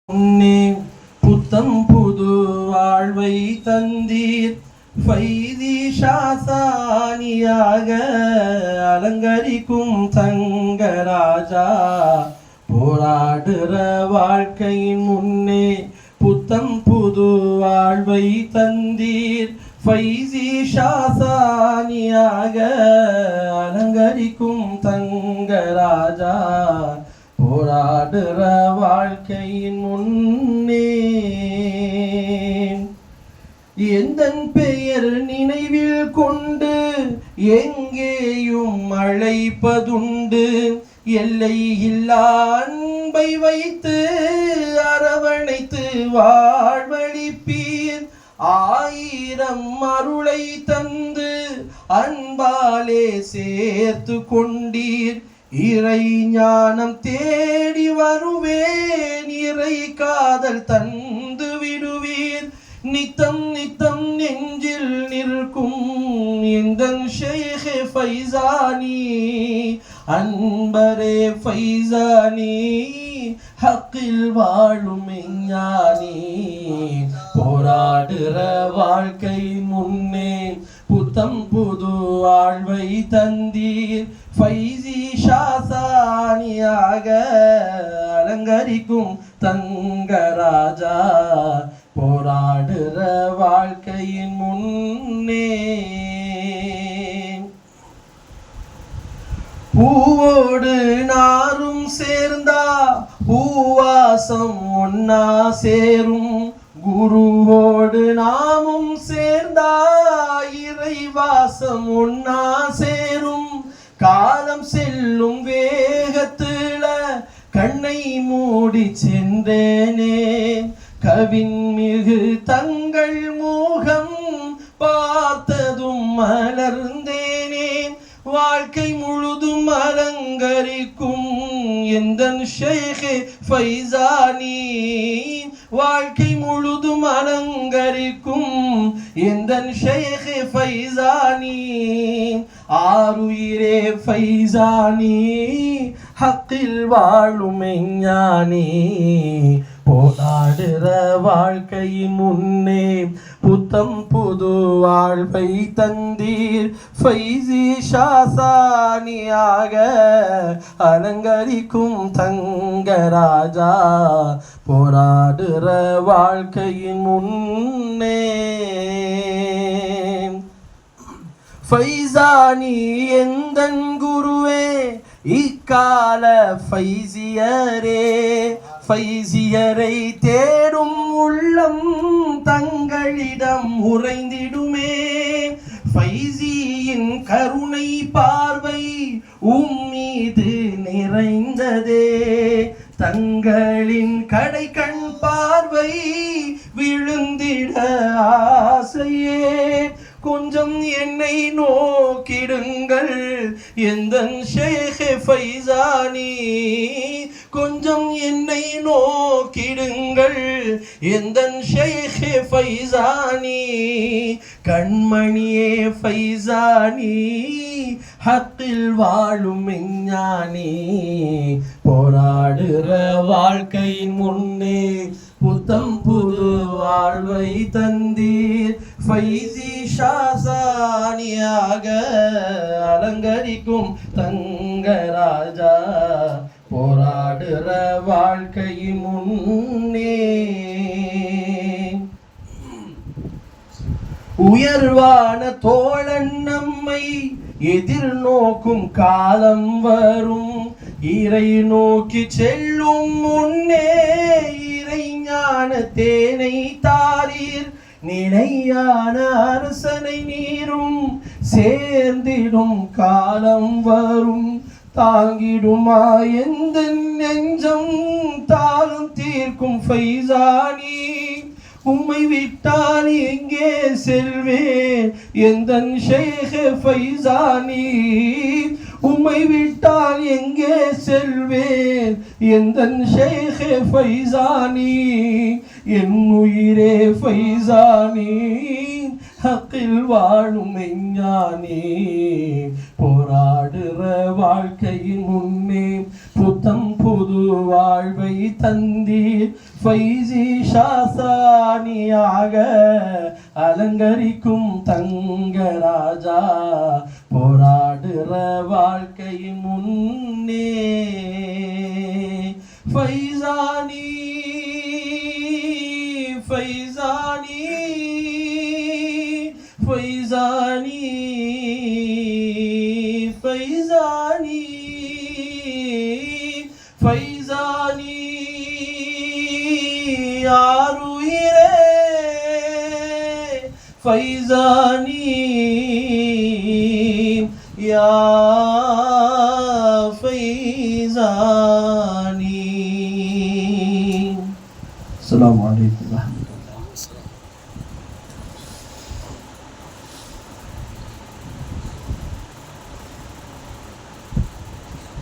உன்னே புத்தம் புது வாழ்வை தந்தீர் ஃபைதி ஷாசானியாக அலங்கரிக்கும் தங்கராஜா. போராடுற வாழ்க்கையின் முன்னே புத்தம் புது வாழ்வை தந்தீர் ஃபைசி ஷாசானியாக அலங்கரிக்கும் தங்கராஜா. போராடுற வாழ்க்கையின் முன்னே எந்தன் பெயர் நினைவில் கொண்டு எங்கேயும் அழைப்பதுண்டு. எல்லை இல்லா அன்பை வைத்து அரவணைத்து வாழ்வழிப்பீர். ஆயிரம் அருளை தந்து அன்பாலே சேர்த்து கொண்டீர். இறை ஞானம் தேடி வருவேன், இறை காதல் தந்து விடுவீர். நித்தம் நித்தம் நெஞ்சில் நிற்கும் எந்தன் ஷேഖ് ஃபைசானி, அன்பரே ஃபைசானி, ஹக்கில் வாழும் ஞானி. போராடுற வாழ்க்கை முன்னே புத்தம் புது வாழ்வை தந்தீர் ஃபைசி ஷாசானியாக அலங்கரிக்கும் தங்கராஜா. போராடுற வாழ்க்கையின் முன்னே பூவோடு நாரும் சேர்ந்தா பூவாசம் ஒன்னா சேரும். குருவோடு நாமும் சேர்ந்தா இறைவாசம் ஒன்னா சேரும். காலம் செல்லும் வேகத்துல கண்ணை மூடி சென்றேனே, கவின் மிகு தங்கள் முகம் பார்த்ததும் மலர்ந்தேனே. வாழ்க்கை முழுதும் அலங்கரிக்கும் எந்தன் ஷேഖ് ஃபைசானி, வாழ்க்கை முழுதும் அலங்கரிக்கும் எந்தன் ஷேഖ് ஃபைசானி. ஆருயிரே ஃபைசானி, ஹக்கில் வாழும் ஞானி. போராடுற வாழ்க்கையின் முன்னே புத்தம் புது வாழ்வை தந்தீர் ஃபைசி ஷாசானியாக அலங்கரிக்கும் தங்கராஜா. போராடுற வாழ்க்கையின் முன்னே ஃபைசானி எந்தன் குருவே, இக்கால ஃபைசியரே. ஃபைசியரை தேடும் உள்ளம் தங்களிடம் உறைந்திடுமே. ஃபைசியின் கருணை பார்வை மீது நிறைந்ததே. தங்களின் கடை கண் பார்வை விழுந்திட ஆசையே. கொஞ்சம் என்னை நோக்கிடுங்கள் எந்தன் ஷேഖ് ஃபைசானி, கொஞ்சம் என்னை நோக்கிடுங்கள் எந்தன் ஷேഖ് ஃபைசானி. கண்மணியே ஃபைசானி, ஹக்கில் வாழும் ஞானி. போராடுற வாழ்க்கையின் முன்னே புத்தம் புது வாழ்வை தந்தீர் ஃபைசி ஷாசானியாக அலங்கரிக்கும் தங்கராஜா. போராடுற வாழ்க்கையின் முன்னே உயர்வான தோழன் நம்மை எதிர்நோக்கும் காலம் வரும். இறை நோக்கி செல்லும் முன்னே இறை ஞான தேனை தாரீர். நிலையான அரசனை நீரும் சேர்ந்திடும் காலம் வரும். தாங்கிடுமா எந்த நெஞ்சம் தாளும் தீர்க்கும் ஃபைசானி. உம்மை விட்டால் எங்கே செல்வேன் எந்தன் ஷேഖ് ஃபைசானி. உம்மை விட்டால் எங்கே செல்வேன் எந்தன் ஷேഖ് ஃபைசானி. என் உயிரே ஃபைசானி, ஹக்கில் வாழும் மெஞ்ஞானி போராடுற வாழ்க்கையின் முன்னே புத்தம் புது வாழ்வை தந்தீர் ஃபைசி ஷாசானியாக அலங்கரிக்கும் தங்கராஜா போராடுற வாழ்க்கையின் முன்னே ஃபைசானி ஃபைசானி ஃபைசானி ஃபைசானி ஃபைசானி யாருயிரே ஃபைசானி யா ஃபைசானி